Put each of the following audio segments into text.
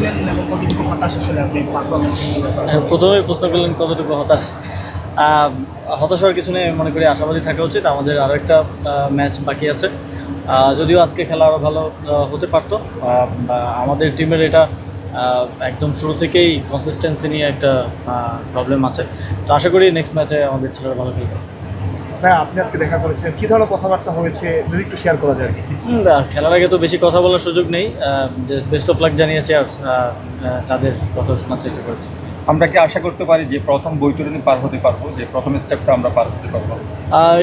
ছিলেন এবং কতটুকু হতাশ আসলে আপনি পারফরমেন্সের ব্যাপারে? প্রথমেই প্রশ্ন করলেন কতটুকু হতাশ। হতাশ হওয়ার কিছু নেই, মনে করি আশাবাদী থাকা উচিত। আমাদের আরও একটা ম্যাচ বাকি আছে, যদিও আজকে খেলা আরও ভালো হতে পারতো। আমাদের টিমের এটা একদম শুরু থেকেই কনসিস্টেন্সি নিয়ে একটা প্রবলেম আছে। তো আশা করি নেক্সট ম্যাচে আমাদের ছেলেরা ভালো খেলবে। হ্যাঁ, আপনি আজকে দেখা করেছেন, কী ধরনের কথাবার্তা হয়েছে যদি একটু শেয়ার করা যায় আর কি? খেলার আগে তো বেশি কথা বলার সুযোগ নেই, বেস্ট অফ লাক জানিয়েছি আর তাদের কথা শোনার চেষ্টা করেছি। আমরা কি আশা করতে পারি যে প্রথম বৈতরণী পার হতে পারবো, যে প্রথম স্টেপটা আমরা পার হতে পারবো?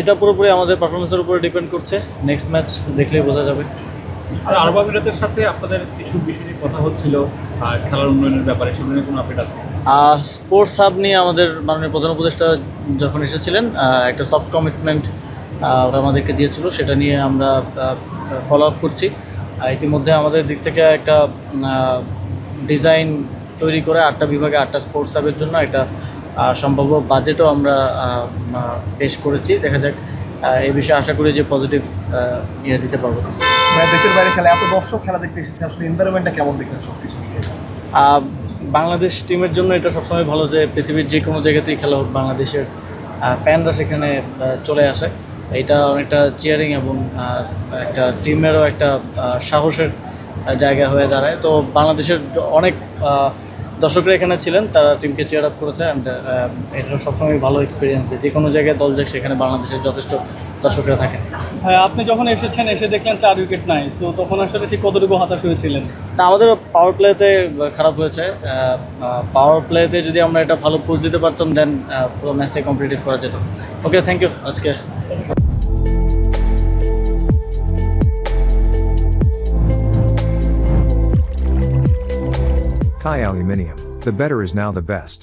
এটা পুরোপুরি আমাদের পারফরমেন্সের উপরে ডিপেন্ড করছে, নেক্সট ম্যাচ দেখলেই বোঝা যাবে। আর আরবা মিরাতের সাথে আপনাদের কিছু বিষয় নিয়ে কথা হচ্ছিল, খেলার উন্নয়নের ব্যাপারে, সেগুলো নিয়ে কোনো আপডেট আছে? স্পোর্টস হাব নিয়ে আমাদের মাননীয় প্রধান উপদেষ্টা যখন এসেছিলেন, একটা সফট কমিটমেন্ট ওরা আমাদেরকে দিয়েছিল, সেটা নিয়ে আমরা ফলো আপ করছি। ইতিমধ্যে আমাদের দিক থেকে একটা ডিজাইন তৈরি করে 8টা বিভাগে 8টা স্পোর্টস হাবের জন্য একটা সম্ভাব্য বাজেটও আমরা পেশ করেছি। দেখা যাক, এই বিষয়ে আশা করি যে পজিটিভ ইয়ে দিতে পারবো। মানে দেশের বাইরে খেলা, এত দর্শক খেলা দেখতে এসেছে, আসলে এনভায়রনমেন্টটা কেমন দেখলেন সব কিছু মিলিয়ে? বাংলাদেশ টিমের জন্য এটা সবসময় ভালো যে পৃথিবীর যে কোনো জায়গাতেই খেলা হোক, বাংলাদেশের ফ্যানরা সেখানে চলে আসে। এটা অনেকটা চিয়ারিং এবং একটা টিমেরও একটা সাহসের জায়গা হয়ে দাঁড়ায়। তো বাংলাদেশের অনেক দর্শকরা এখানে ছিলেন, তারা টিমকে চিয়ার আপ করেছে। অ্যান্ড এটা সবসময় ভালো এক্সপিরিয়েন্স, যে কোনো জায়গায় দল যাক সেখানে বাংলাদেশের যথেষ্ট দর্শকরা থাকেন। হ্যাঁ, আপনি যখন এসেছেন, এসে দেখলেন 4 উইকেট নাই, সো তখন আসলে ঠিক কতটুকু হতাশ হয়েছিলেন? না, আমাদের পাওয়ার প্লেতে খারাপ হয়েছে। পাওয়ার প্লেতে যদি আমরা এটা ভালো পুশ দিতে পারতাম, দেন পুরো ম্যাচটাই কম্পিটিটিভ করা যেত। ওকে, থ্যাংক ইউ আজকে। Kai Aluminium. The better is now the best.